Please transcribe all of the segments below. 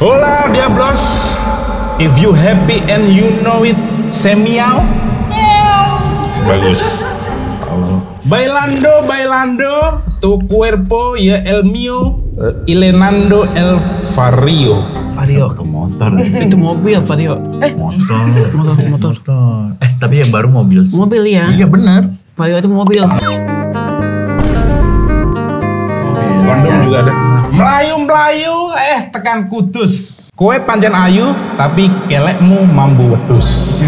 Hola Diablos, if you happy and you know it, say meow. Bagus. Bailando, bailando, tu cuerpo ya el mío, ilenando el Vario. Vario ke motor. Itu mobil, Vario. Motor. Tapi yang baru mobil. Mobil ya? Iya benar. Vario itu mobil. Bandung juga ada. Melayu-melayu, tekan Kudus. Kowe pancen ayu, tapi kelekmu mambu wedus.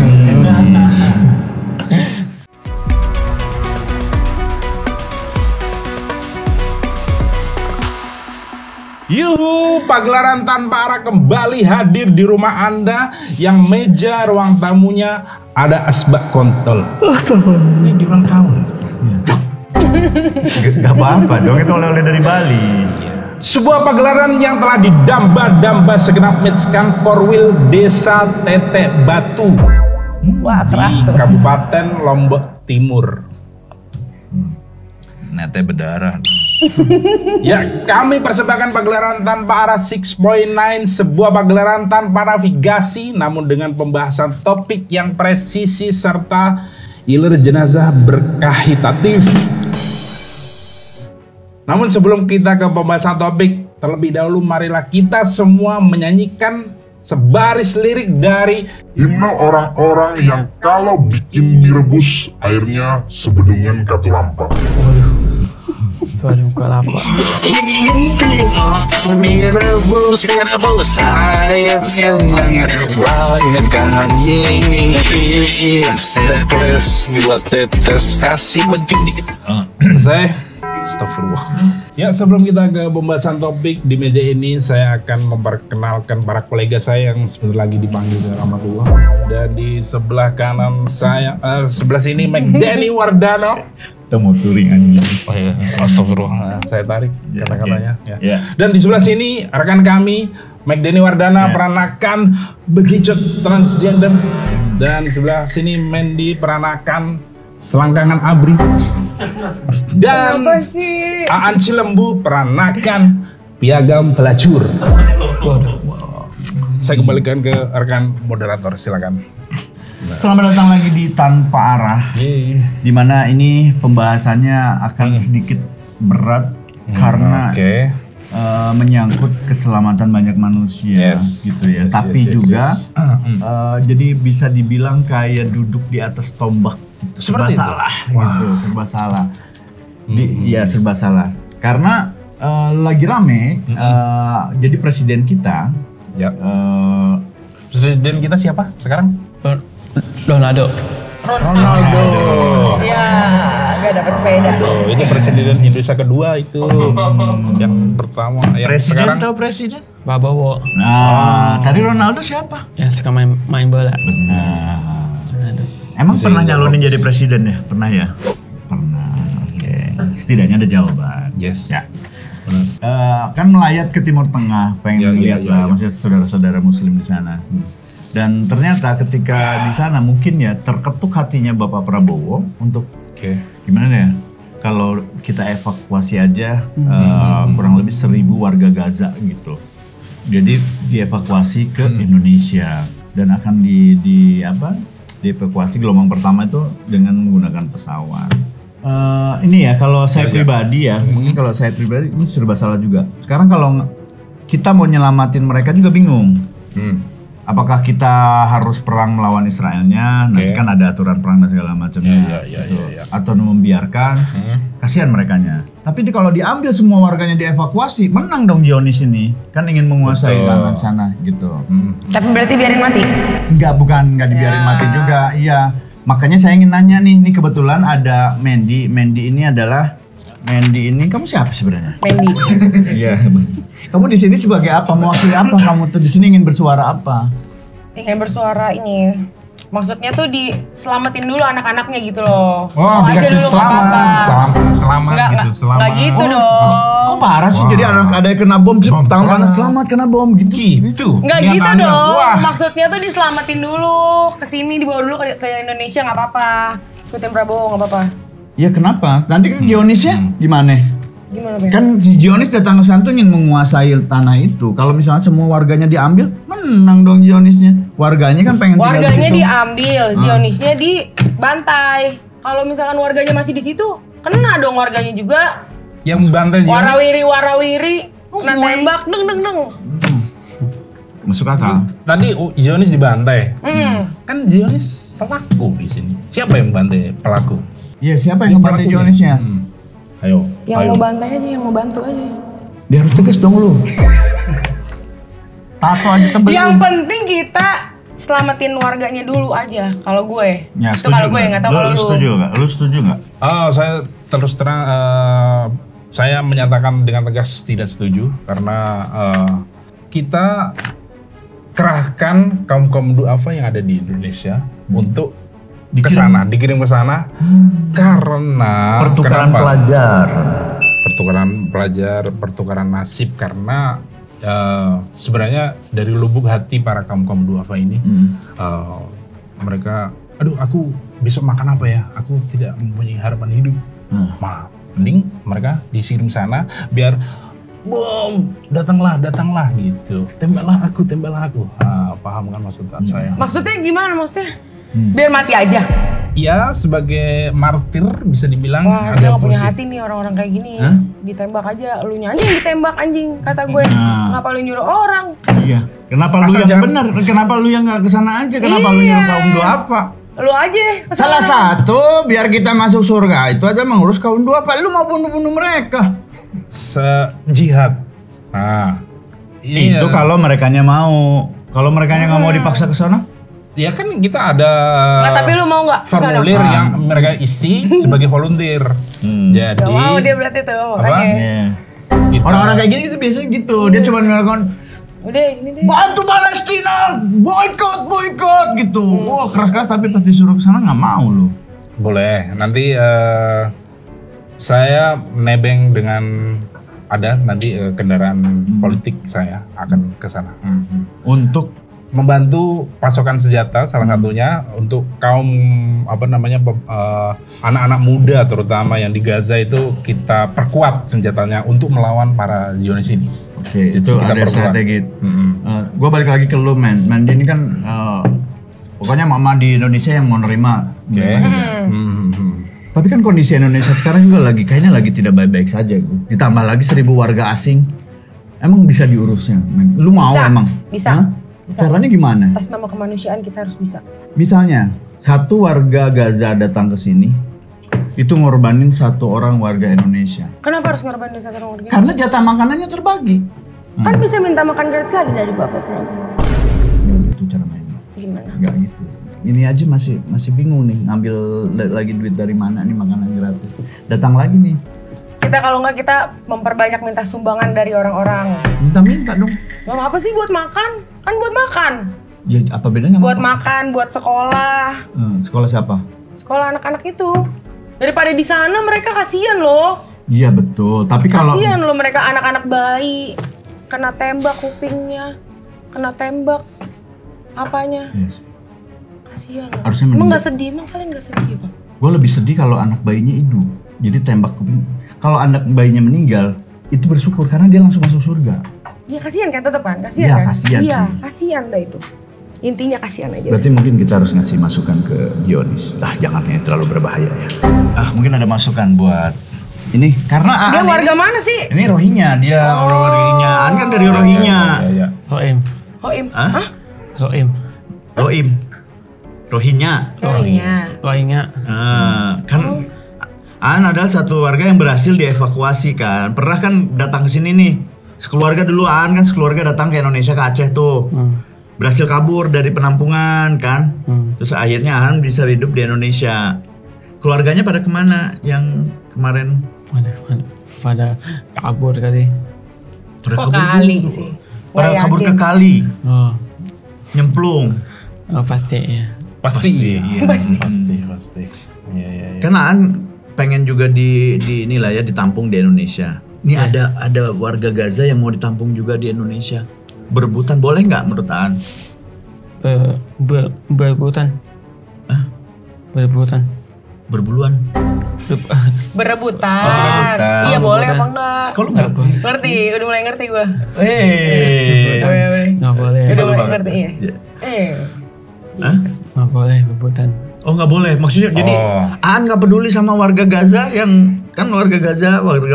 Yuhu, pagelaran tanpa arah kembali hadir di rumah Anda yang meja ruang tamunya ada asbak kontol. Ini di ruang tamu. Gak apa-apa dong, itu oleh-oleh dari Bali. Sebuah pagelaran yang telah didamba-damba segenap mitskan Korwil Desa Tetek Batu. Wah, keras tuh. Di Kabupaten Lombok Timur. Nete berdarah. Ya, kami persembahkan pagelaran tanpa arah 6.9, sebuah pagelaran tanpa navigasi namun dengan pembahasan topik yang presisi serta ilir jenazah berkahitatif. Namun sebelum kita ke pembahasan topik, terlebih dahulu marilah kita semua menyanyikan sebaris lirik dari himne orang-orang yang kalau bikin mie rebus airnya sebedungan katulampa. Suara muka lapar. Selesai. Astagfirullah. Ya, sebelum kita ke pembahasan topik di meja ini, saya akan memperkenalkan para kolega saya yang sebentar lagi dipanggil ke rahmatullah. Dan di sebelah kanan saya, sebelah sini McDenny Wardana. Kita mau touring anjing. Astagfirullah, saya tarik kata-katanya. Ya. Dan di sebelah sini rekan kami McDenny Wardana peranakan begicot transgender. Dan di sebelah sini Mandy peranakan selangkangan abri. Dan Aan Cilembu peranakan piagam pelacur. Saya kembalikan ke rekan moderator, silakan. Selamat datang lagi di Tanpa Arah. Dimana ini pembahasannya akan sedikit berat karena menyangkut keselamatan banyak manusia, gitu ya. Tapi juga jadi bisa dibilang kayak duduk di atas tombak. Serba salah, gitu, serba salah. Ya serba salah. Karena lagi rame, jadi presiden kita. Presiden kita siapa sekarang? Ronaldo. Ya, gak dapat sepeda. Itu presiden Indonesia kedua itu. Yang pertama. Yang Presiden sekarang atau presiden? Prabowo. Nah, tadi Ronaldo siapa? Yang suka main bola. Benar. Ronaldo. Emang pernah nyalonin jadi presiden ya? Pernah ya? Pernah. Oke. Setidaknya ada jawaban. Yes. Ya. Kan melayat ke Timur Tengah, pengen lihat lah, maksudnya saudara-saudara Muslim di sana. Dan ternyata ketika di sana mungkin ya terketuk hatinya Bapak Prabowo untuk gimana ya? Kalau kita evakuasi aja kurang lebih 1.000 warga Gaza gitu. Jadi dievakuasi ke Indonesia dan akan dievakuasi gelombang pertama itu dengan menggunakan pesawat. Ini ya kalau saya pribadi ya, mungkin kalau saya pribadi ini serba salah juga. Sekarang kalau kita mau nyelamatin mereka juga bingung. Apakah kita harus perang melawan Israelnya? Nanti kan ada aturan perang dan segala macamnya. Atau membiarkan, kasihan merekanya. Tapi kalau diambil semua warganya dievakuasi, menang dong Zionis ini. Kan ingin menguasai tanah sana gitu. Tapi berarti biarin mati? Enggak dibiarin mati juga. Iya. Makanya saya ingin nanya nih kebetulan ada Mandy. Mandy ini, kamu siapa sebenarnya? Mandy. Iya. Kamu di sini sebagai apa? Mewakili apa? Kamu tuh di sini ingin bersuara apa? Ingin bersuara ini. Maksudnya tuh diselamatin dulu anak-anaknya gitu loh. Oh, dikasih selamat Nggak gitu dong. Kok parah sih? Jadi ada yang kena bom, tangan selamat kena bom gitu. Nggak gitu dong. Maksudnya tuh diselamatin dulu. Kesini dibawa dulu ke Indonesia, nggak apa-apa. Ikutin Prabowo nggak apa-apa. Ya kenapa? Nanti kan Zionisnya gimana? Gimana Ben? Kan si Zionis datang ke sana tuh ingin menguasai tanah itu. Kalau misalnya semua warganya diambil, menang dong Zionisnya. Warganya kan pengen tinggal di Warganya situ. diambil, Zionisnya dibantai. Kalau misalkan warganya masih di situ, kena dong warganya juga. Yang bantai Zionis. Warawiri, kena tembak, deng. Masuk akal. Tadi Zionis dibantai. Kan Zionis pelaku di sini. Siapa yang bantai pelaku? Iya, siapa yang ngebantai Pelakunya. Zionisnya? Ayo. Yang ayo. mau bantai aja, yang mau bantu aja. Dia harus tegas dong lu. Tato aja tebel. Yang penting kita selamatin warganya dulu aja. Kalau gue, Ya, itu kalau gue nggak tahu kalau lu lu. setuju nggak? Lu setuju nggak? Oh, saya terus terang saya menyatakan dengan tegas tidak setuju karena kita kerahkan kaum duafa yang ada di Indonesia untuk dikirim ke sana karena Pertukaran kenapa? pelajar. Pertukaran nasib karena sebenarnya dari lubuk hati para kaum duafa ini mereka, aduh aku besok makan apa ya? Aku tidak mempunyai harapan hidup. Mending mereka disirim sana biar bom, datanglah gitu. Tembaklah aku. Paham kan maksud saya? Maksudnya gimana maksudnya? Biar mati aja. Ya sebagai martir bisa dibilang Wah, ada dia gak punya fungsi. hati nih orang-orang kayak gini. Ditembak aja, elunya aja yang ditembak anjing, kata gue. Kenapa lu nyuruh orang? Iya. Kenapa lu Asal yang jangan- benar? Kenapa lu yang nggak kesana aja? Kenapa lu Iya. nyuruh kaum duafa? Lu aja kesana. Salah satu biar kita masuk surga itu aja mengurus kaum duafa. Lu mau bunuh mereka. Sejihad. Nah, Itu kalau merekanya mau. Kalau merekanya nggak mau dipaksa ke sana? ya kan kita ada Nggak, tapi lu mau nggak kesana? formulir yang mereka isi sebagai volunteer. Jadi Gak mau dia berarti tuh, Apa? makanya. kita- Orang-orang kayak gini itu biasanya gitu. Dia cuma melakukan Udah, ini deh. bantu Palestina, boykot gitu. Wah keras-keras tapi pas disuruh ke sana nggak mau lu. boleh. Nanti saya nebeng dengan ada nanti kendaraan politik saya akan ke sana. Untuk Membantu pasokan senjata salah satunya untuk kaum anak-anak muda terutama yang di Gaza itu kita perkuat senjatanya untuk melawan para Zionis ini. Oke, Jadi itu kita ada perkuat. strategi. Gue balik lagi ke lu, men. Men ini kan pokoknya mama di Indonesia yang mau nerima. Oke. Tapi kan kondisi Indonesia sekarang juga kayaknya lagi tidak baik-baik saja. Ditambah lagi 1.000 warga asing. Emang bisa diurusnya, men? Lu mau Bisa, emang? bisa. Hah? Bisa. Caranya gimana? Atas nama kemanusiaan kita harus bisa. Misalnya, satu warga Gaza datang ke sini, itu ngorbanin satu orang warga Indonesia. Kenapa harus ngorbanin satu orang warga? Karena jatah makanannya terbagi. Kan bisa minta makan gratis lagi dari Bapak Prabowo. Ya gitu cara mainnya. Gimana? Enggak gitu. Ini aja masih bingung nih, ngambil lagi duit dari mana nih makanan gratis. Datang lagi nih, Kita kalau nggak kita memperbanyak minta sumbangan dari orang-orang. minta dong. Mau apa sih buat makan? Kan buat makan. Ya apa bedanya? Buat makan, buat sekolah. Sekolah siapa? Sekolah anak-anak itu. Daripada di sana mereka kasihan loh. Iya betul. Tapi kalau Kasihan loh mereka anak-anak bayi. Kena tembak kupingnya. Kena tembak apanya. Yes. Kasihan loh. Harusnya Emang meninggal. nggak sedih? Emang kalian nggak sedih Pak? Gue lebih sedih kalau anak bayinya hidup. Jadi tembak kuping. Kalau anak bayinya meninggal, itu bersyukur karena dia langsung masuk surga. Ya kasihan kan tetap kan? Kasihan Iya, kan? kasihan Iya, sih. kasihan dah itu. Intinya kasihan aja. Berarti mungkin kita harus ngasih masukan ke Zionis. Jangan ya, terlalu berbahaya ya. Mungkin ada masukan buat ini karena Dia Aan warga mana sih? ini Rohingya, dia orang Rohingya. Aan kan dari Rohingya. Ya. Roim. Hoim. Hah? Roim. Rohim. Rohingya. Rohingya. Kan Aan adalah satu warga yang berhasil dievakuasi kan. Pernah kan datang ke sini nih. Sekeluarga dulu Aan kan sekeluarga datang ke Indonesia ke Aceh tuh. Berhasil kabur dari penampungan kan. Terus akhirnya Aan bisa hidup di Indonesia. Keluarganya pada kemana yang kemarin? Pada kabur kali. Pada Kok kabur kali dulu. sih? Pada Nggak kabur yakin. ke kali. Oh, Nyemplung. pasti ya. Pasti. Iya. Pasti. Pasti. Iya. Karena Aan pengen juga di inilah ya ditampung di Indonesia. Ini ada warga Gaza yang mau ditampung juga di Indonesia. Berebutan boleh nggak menurut Aan? Berebutan. Hah? Berebutan. berbuluan. Berebutan. Iya boleh apa enggak? Kalau ngerti. Ngerti, udah mulai ngerti gua. Nggak boleh. Udah mulai ngerti ya. Hah? Nggak boleh berebutan. Oh nggak boleh, maksudnya jadi Aan nggak peduli sama warga Gaza yang kan warga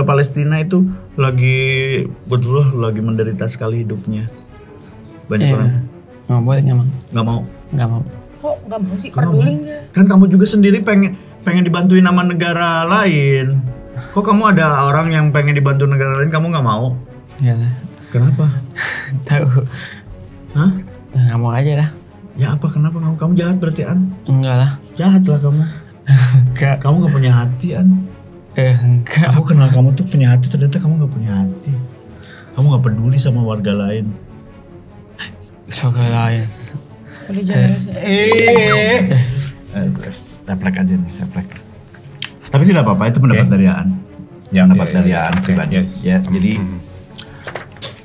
Palestina itu lagi betul lagi menderita sekali hidupnya. Banyak orang Nggak boleh emang. nggak mau. Nggak mau. Kok nggak mau sih? Peduli nggak? Kan kamu juga sendiri pengen dibantuin sama negara lain. Kok kamu ada orang yang pengen dibantu negara lain kamu nggak mau? Iyalah. Kenapa? Tahu. Hah? Nggak mau aja lah. Ya apa kenapa kamu jahat berarti An? Enggak lah. Jahat lah kamu. Enggak. Kamu nggak punya hati An. Enggak. Aku kenal kamu tuh punya hati, ternyata kamu nggak punya hati. Kamu nggak peduli sama warga lain. Soal lain. Udah jangan. Teplek aja nih, teplek. Tapi tidak apa-apa, itu pendapat dari Aan. Pendapat dari Aan pribadi. Ya, jadi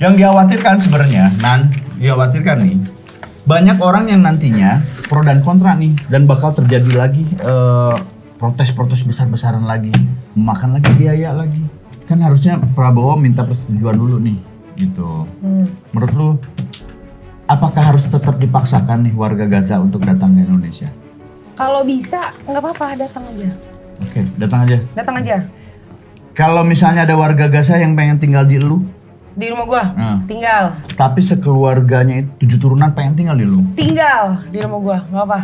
yang dikhawatirkan sebenarnya, dikhawatirkan nih, banyak orang yang nantinya pro dan kontra nih, dan bakal terjadi lagi protes-protes besar-besaran lagi, memakan lagi biaya lagi. Kan harusnya Prabowo minta persetujuan dulu nih, gitu. Menurut lu, apakah harus tetap dipaksakan nih warga Gaza untuk datang ke Indonesia? Kalau bisa nggak apa-apa, datang aja. Oke, datang aja. Datang aja. Kalau misalnya ada warga Gaza yang pengen tinggal di lu, Di rumah gua, tinggal. tapi sekeluarganya itu 7 turunan pengen tinggal di lu. Tinggal di rumah gua, nggak apa.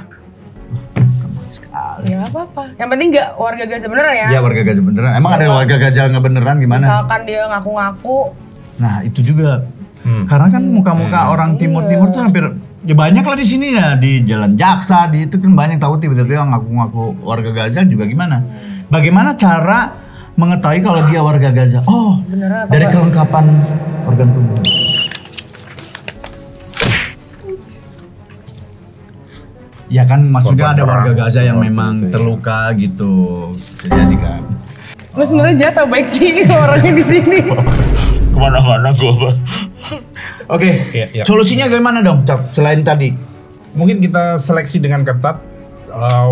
Gampang sekali. Ya apa-apa. Yang penting nggak warga Gaza beneran ya. Iya warga Gaza beneran. Emang ada warga Gaza nggak beneran gimana? Misalkan dia ngaku-ngaku. Nah itu juga. Karena kan muka-muka orang timur-timur tuh hampir ya banyak lah di sini ya, di Jalan Jaksa, di itu kan banyak tahu tiba-tiba ngaku-ngaku warga Gaza juga gimana. Bagaimana cara mengetahui kalau dia warga Gaza? Oh, Beneran atau dari enggak? kelengkapan organ tubuh. Ya kan maksudnya ada warga Gaza yang memang terluka gitu. Bisa jadi kan. Lu sebenarnya jahat atau baik sih orangnya di sini? Kemana-mana gua. Oke, Iya. solusinya gimana dong, Cap? Selain tadi, Mungkin kita seleksi dengan ketat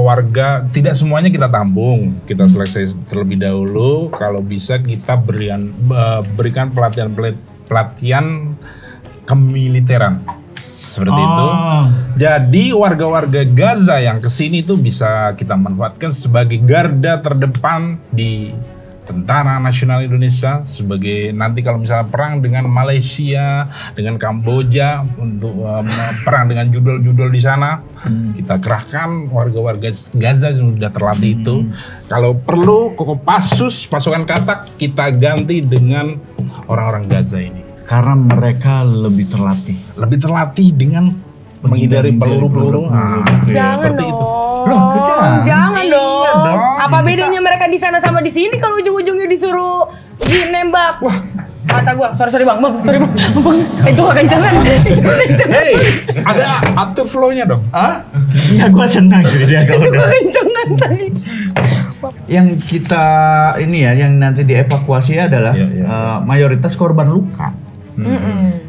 warga, tidak semuanya kita tampung, kita seleksi terlebih dahulu. Kalau bisa kita berikan pelatihan kemiliteran seperti itu. Jadi warga-warga Gaza yang kesini tuh bisa kita manfaatkan sebagai garda terdepan di Tentara Nasional Indonesia, sebagai nanti kalau misalnya perang dengan Malaysia, dengan Kamboja untuk perang dengan judul-judul di sana, kita kerahkan warga-warga Gaza yang sudah terlatih itu. Kalau perlu Kopassus pasukan katak kita ganti dengan orang-orang Gaza ini. karena mereka lebih terlatih dengan menghindari peluru-peluru. Jangan seperti dong. itu. Loh, Jangan Iya dong. dong. Apa bedanya mereka di sana sama di sini kalau ujung-ujungnya disuruh nembak? Wah, kata gua, sorry bang, itu kekencangan. Hey, ada atur flow-nya dong. Ya gua senang sih dia kalau Itu kekencangan tadi. Yang kita ini ya, yang nanti dievakuasi adalah mayoritas korban luka.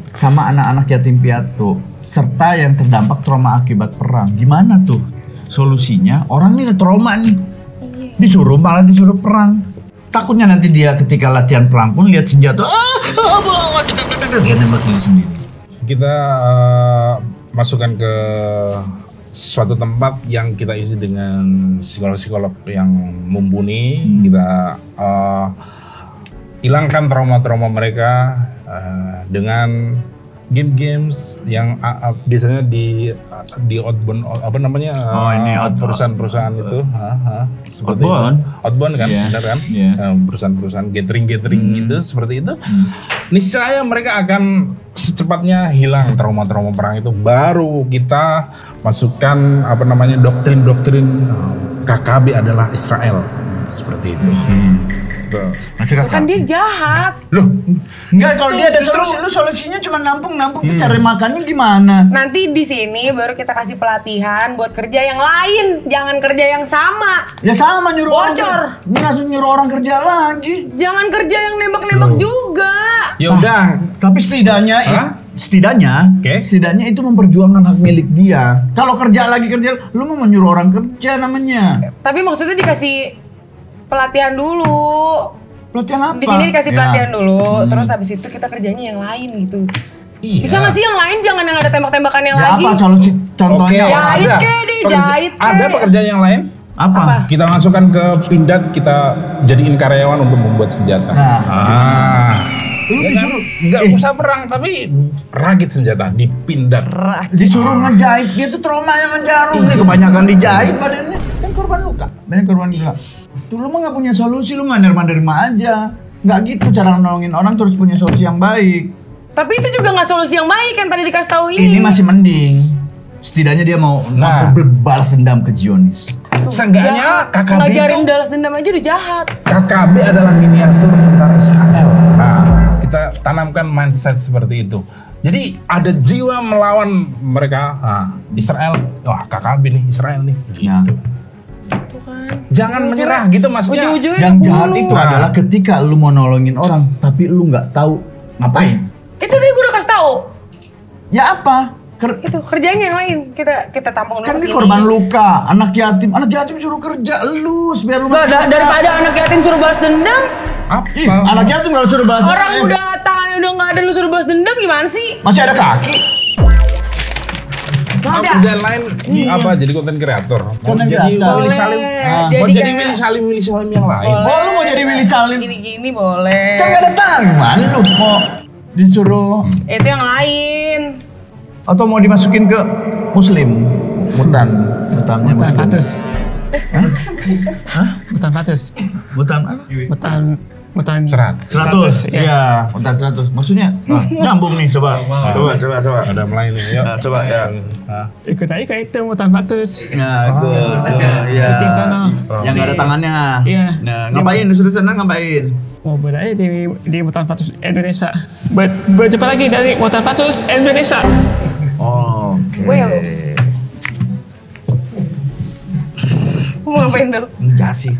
Sama anak-anak yatim piatu serta yang terdampak trauma akibat perang. Gimana tuh solusinya? Orang ini trauma nih, malah disuruh perang. Takutnya nanti dia ketika latihan perang pun lihat senjata, dia nembak diri sendiri. Kita masukkan ke suatu tempat yang kita isi dengan psikolog-psikolog yang mumpuni. Kita hilangkan trauma-trauma mereka dengan game-games yang biasanya di outbound perusahaan-perusahaan itu seperti outbound kan, benar kan? Perusahaan-perusahaan gathering gitu seperti itu. Niscaya mereka akan secepatnya hilang trauma-trauma perang itu. Baru kita masukkan doktrin KKB adalah Israel seperti itu. Kan dia jahat. Loh, enggak, kalau dia ada solusi, lu solusinya cuma nampung tuh cari makannya gimana? Nanti di sini baru kita kasih pelatihan buat kerja yang lain, jangan kerja yang sama. Ya sama nyuruh Bocor. Langsung nyuruh orang kerja lagi. Jangan kerja yang nembak-nembak juga. Ya udah, Tapi setidaknya setidaknya itu memperjuangkan hak milik dia. Kalau kerja, lu mau menyuruh orang kerja namanya. Tapi maksudnya dikasih pelatihan dulu. Pelatihan apa? Di sini dikasih pelatihan dulu, terus habis itu kita kerjanya yang lain gitu. Iya. Bisa nggak sih yang lain, jangan yang ada tembak-tembakan yang Ya lagi? apa contohnya? Jahit ada. kek deh, jahit kek. Ada pekerjaan yang lain? Apa? Kita masukkan ke pindad, kita jadiin karyawan untuk membuat senjata. Lu Ya kan? disuruh Nggak usah perang, tapi rakit senjata di pindad. disuruh ngejahit, dia tuh traumanya ngejarum. Kebanyakan dijahit badannya, kan korban luka. Banyak korban luka. Tuh lu mah nggak punya solusi, lu mandir-mandirma aja. Nggak gitu cara nolongin orang, terus punya solusi yang baik. Tapi itu juga nggak solusi yang baik yang tadi dikasih tahu ini. Ini masih mending. Setidaknya dia mau berbalas dendam ke Zionis. Seenggaknya KKB ngajarin itu, balas dendam aja udah jahat. KKB adalah miniatur tentara Israel. Nah, kita tanamkan mindset seperti itu. Jadi ada jiwa melawan mereka. Israel, wah KKB nih, Israel nih. Ya. Gitu. Tuh kan. Jangan menyerah gitu maksudnya. Ujung-ujungnya Yang kebunuh. jahat itu adalah ketika lu mau nolongin orang, tapi lu nggak tahu ngapain. Itu tadi gue udah kasih tahu. Ya apa? Itu kerjanya yang lain. Kita tampung dulu Kan ini kesini. korban luka, anak yatim suruh kerja, biar lu Nggak, daripada anak yatim suruh balas dendam, anak yatim kalau suruh balas orang udah tangannya udah nggak ada lu suruh balas dendam gimana sih? masih ada kaki. Nggak ada. Kerjaan lain apa? Jadi konten kreator. Mau Konten jadi kreator. Willy Salim. Boleh. Mau Jadi jadi kayak- Willy Salim yang lain. Oh, lu mau jadi Willy Salim? Gini-gini boleh. Kan nggak ada tangan, gimana lu mau disuruh? Itu yang lain. Atau mau dimasukin ke Muslim? Mutannya Mutan Muslim. patus. Mutan patus. Mutan apa? Mutan Serat. 100. ya. Iya, mutan 100. Maksudnya nyambung nih, coba. Coba. Ada mulai nih. Yuk. Nah, coba ya. Ikut aja kayak itu mutan patus. Nah, iya. Syuting sana. Yang nggak ada tangannya. Iya. Nah, ngapain disuruh tenang ngapain? Mau berada di Mutan Patus Indonesia. Berjumpa lagi dari Mutan Patus Indonesia. Oke. Well. Mau ngapain tuh? Enggak sih.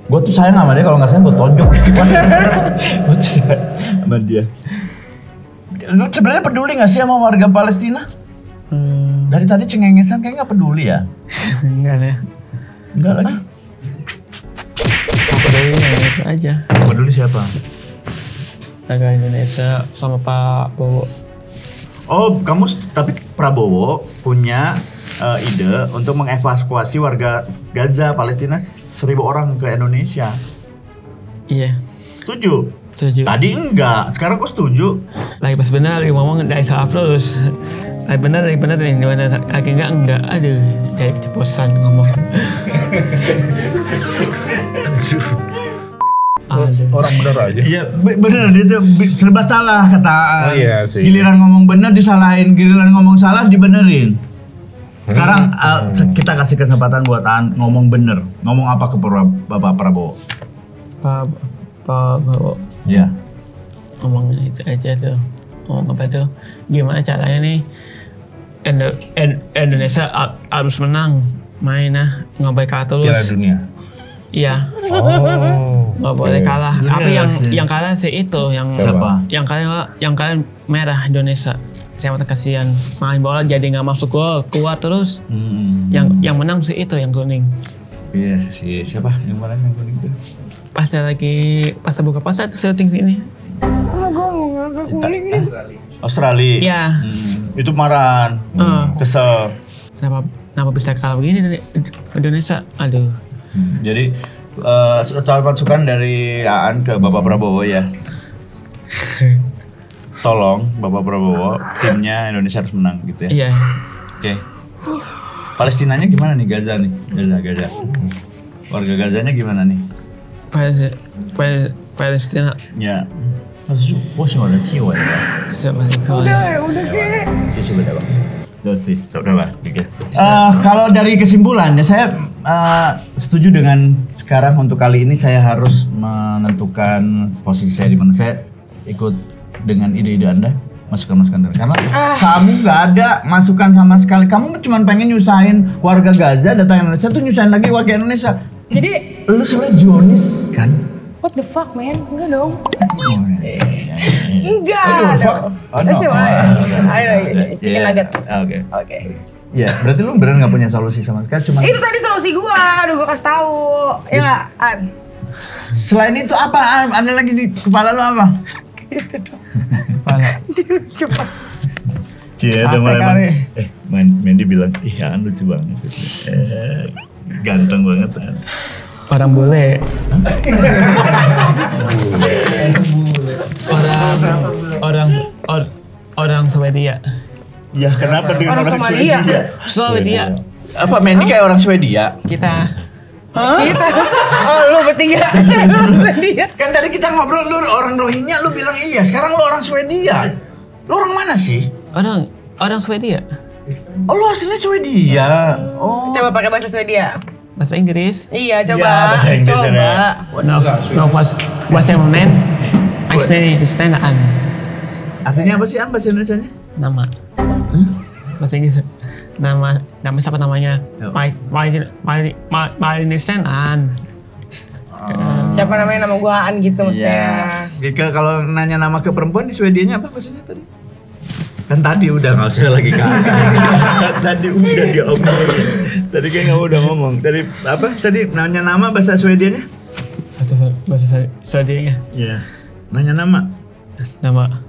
Gue tuh sayang sama dia, kalau nggak sayang gue tonjok. Gue tuh sayang sama dia. Lu sebenarnya peduli nggak sih sama warga Palestina? Dari tadi cengengesan kayak nggak peduli ya? Enggak ya. Enggak lagi. Pedulinya itu aja. Peduli siapa? Negara Indonesia sama Pak Bowo. Oh, tapi Prabowo punya ide untuk mengevakuasi warga Gaza Palestina 1.000 orang ke Indonesia. Iya. Setuju? Setuju. Tadi enggak, sekarang kok setuju? Lagi pas benar lagi ngomong dari salah terus. Lagi benar lagi lagi enggak. Aduh, jadi keceplosan ngomong. Orang bener aja. Iya, bener dia tuh serba salah kata. Oh, iya sih. Giliran ngomong bener disalahin, giliran ngomong salah dibenerin. Sekarang kita kasih kesempatan buat ngomong bener. Ngomong apa ke Bapak Prabowo? Pak Bowo. Iya. Ngomong itu aja tuh. Ngomong apa tuh? Gimana caranya nih Indonesia harus menang main ngobai kalah Piala terus. dunia. Iya. Nggak boleh kalah. Dunia Apa sih. yang kalah sih itu yang Siapa? yang kalah merah Indonesia. Saya mata kasihan main bola jadi nggak masuk gol keluar terus. Yang menang sih itu yang kuning. Iya sih, siapa yang mana yang kuning tuh? Pas buka puasa tuh syuting sini. Australia. Iya. Itu marahan. Kesel. Kenapa bisa kalah begini dari Indonesia? Aduh. Jadi soal masukan dari Aan ke Bapak Prabowo ya. Tolong Bapak Prabowo, timnya Indonesia harus menang gitu ya. Iya. Oke. Palestinanya gimana nih, Gaza nih? Gaza. Warga Gazanya gimana nih? Palestina Ya. Wah, sih ada ciwa ya. seperti kalau Udah kek. Kalau dari kesimpulannya saya setuju dengan sekarang untuk kali ini saya harus menentukan posisi saya di mana. Saya ikut dengan ide-ide Anda, masukan-masukan Anda. Karena kamu nggak ada masukan sama sekali. Kamu cuma pengen nyusahin warga Gaza, datang Indonesia tuh nyusahin lagi warga Indonesia. Jadi, Lu sebenarnya Zionis kan? what the fuck man? Enggak dong. Enggak. fuck. Oh, no. Ayo, chicken nugget. Oke. Ya, berarti lu beneran nggak punya solusi sama sekali, cuma Itu tadi solusi gua, udah gua kasih tahu. Ya nggak, An? selain itu apa? Ada lagi di kepala lu apa? Gitu dong. Kepala. Cepat. Cie, udah mulai Mandy bilang, ih Aan lucu banget. Ganteng banget Aan. Orang bule. Orang Swedia. Ya kenapa dengan Orang orang Somalia. Swedia? Swedia. Apa Mandy kayak orang Swedia? Kita. Kita. Oh, lu bertiga. Dia. Kan tadi kita ngobrol lu orang Rohingya, lu bilang iya. Sekarang lu orang Swedia. Lu orang mana sih? Orang Swedia. Oh, lu aslinya Swedia. Oh. Coba pakai bahasa Swedia. Bahasa Inggris. Iya, coba. Ya, bahasa Inggris coba. ya. No, bahasa Indonesia. Istilahnya Artinya apa sih An bahasa Indonesianya? nama. Bahasa Inggris. Nama siapa namanya? Palestinaan. Siapa namanya? Nama gua An gitu maksudnya. Jika kalau nanya nama ke perempuan di Swedianya apa bahasanya tadi? Kan tadi udah nggak usah lagi tadi udah diomongin. Tadi kayak nggak udah ngomong. Tadi apa? Tadi nanya nama bahasa Swedianya? Bahasa Swedianya. Iya. Nanya nama. Nama.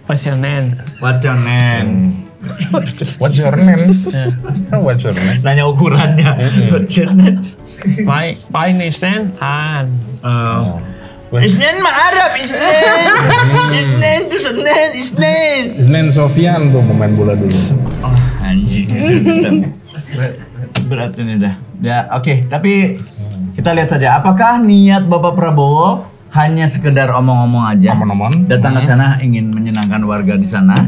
What's your name? What's your name? What's your name? What's your name? Nanya ukurannya. What's your name? Palestinaan. Isnen mah Arab, Isnen. Isnen itu Senin, Isnen. Isnen Sofian tuh pemain bola dulu. Oh, anjing. Berat ini dah. Ya, oke. Tapi kita lihat saja. Apakah niat Bapak Prabowo hanya sekedar omong-omong aja? Omong-omong. Datang ke sana ingin menyenangkan warga di sana,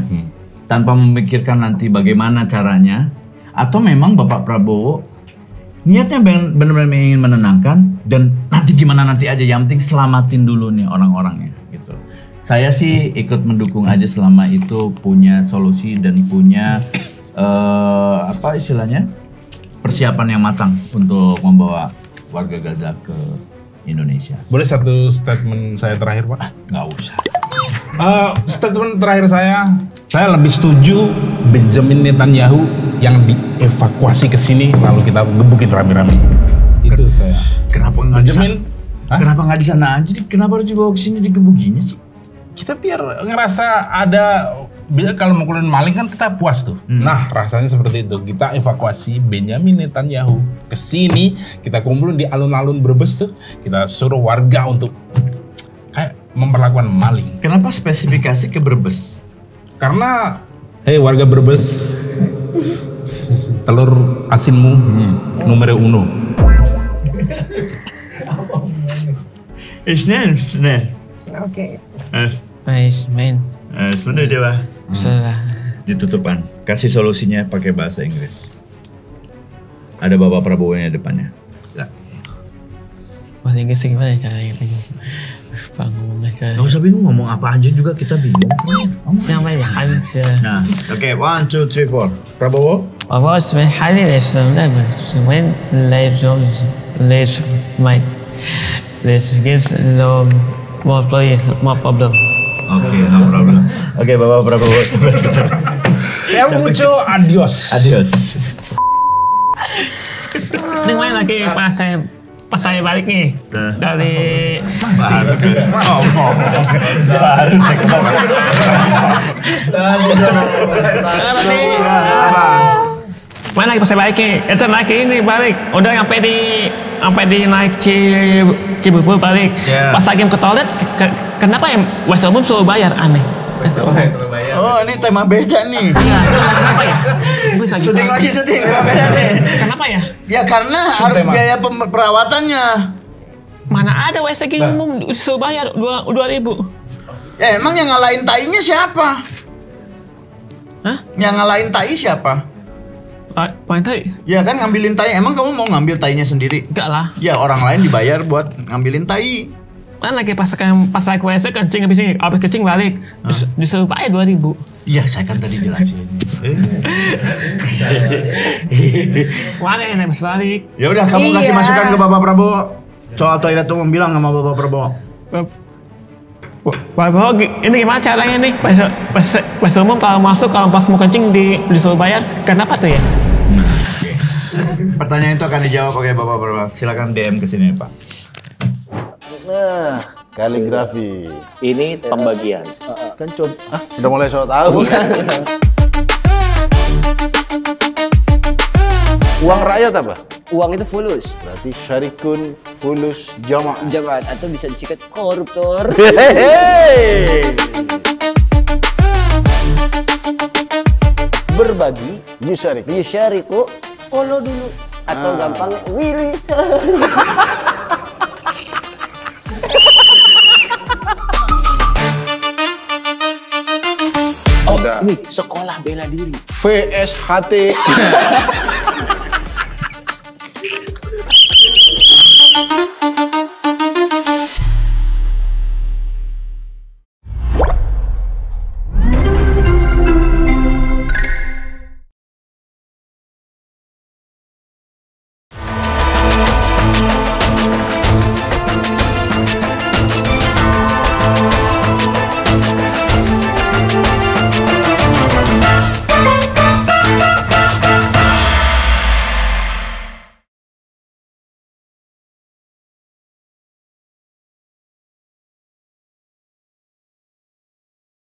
tanpa memikirkan nanti bagaimana caranya? Atau memang Bapak Prabowo niatnya benar-benar ingin menenangkan dan nanti gimana nanti aja, yang penting selamatin dulu nih orang-orangnya gitu. Saya sih ikut mendukung aja selama itu punya solusi dan punya apa istilahnya persiapan yang matang untuk membawa warga Gaza ke Indonesia. Boleh satu statement saya terakhir, Pak? Nggak usah. Statement terakhir saya lebih setuju Benjamin Netanyahu yang dievakuasi ke sini lalu kita gebukin rame-rame. Itu saya. Kenapa nggak Benjamin? Kenapa nggak di sana aja? Kenapa harus dibawa ke sini digebukinya sih? Kita biar ngerasa ada, kalau mukulin maling kan kita puas tuh. Nah, rasanya seperti itu. Kita evakuasi Benjamin Netanyahu ke sini, kita kumpulin di alun-alun Brebes tuh. Kita suruh warga untuk kayak memperlakukan maling. Kenapa spesifikasi ke Brebes? Karena, warga Brebes, telur asinmu numero uno. Isnen. Oke. Basement. Sudah dia Pak. Salah. Ditutupan. Kasih solusinya pakai bahasa Inggris. Ada Bapak Prabowo-nya depannya. Bahasa Inggris gimana caranya? Ngomongnya cara. Gak usah bingung, ngomong apa aja juga kita bingung. Siapa yang aja? Nah, oke, 1, 2, 3, 4. Prabowo? Apa sebenarnya hari sebenarnya sebenarnya later might let's get more problem. Oke, no problem. Oke, Bapak Prabowo. Ya mucho, adios. Adios. Ini main lagi pas saya balik nih dari main lagi pas saya balik nih, itu lagi ini balik, udah sampai di naik Cibubur balik. Pas lagi ke toilet, kenapa yang WC umum suruh bayar, aneh. Oh, ini tema beda nih. Iya, kenapa ya? Bisa gitu. Syuting tema beda nih. Kenapa ya? Ya karena harus biaya perawatannya. Mana ada WC umum suruh bayar 2.000. Ya emang yang ngalahin tainya siapa? Hah? Yang ngalahin tai siapa? Main tai? Ya kan ngambilin tai. Emang kamu mau ngambil tainya sendiri? Enggak lah. Ya orang lain dibayar buat ngambilin tai. Kan lagi pas saya ke WC kencing habis kencing balik disuruh bayar 2.000. Iya, saya kan tadi jelasin. Mana yang habis balik? Ya udah kamu kasih masukan ke Bapak Prabowo. soal toilet umum, bilang sama Bapak Prabowo. Pak Prabowo, ini gimana caranya nih? Pas umum kalau masuk, kalau pas mau kencing disuruh bayar, kenapa tuh ya? Pertanyaan itu akan dijawab oleh Bapak Prabowo. Silakan DM ke sini, Pak. Nah, kaligrafi. Ini pembagian. Kan coba, udah mulai so tahu kan? Uang rakyat apa? Uang itu fulus. Berarti syarikun, fulus, jama'. Jamaat atau bisa disikat koruptor. Hehehe. Berbagi, Yusyarik. yusyariku, follow dulu. Atau gampangnya, Wilisa. Udah. Ini sekolah bela diri. VSHT.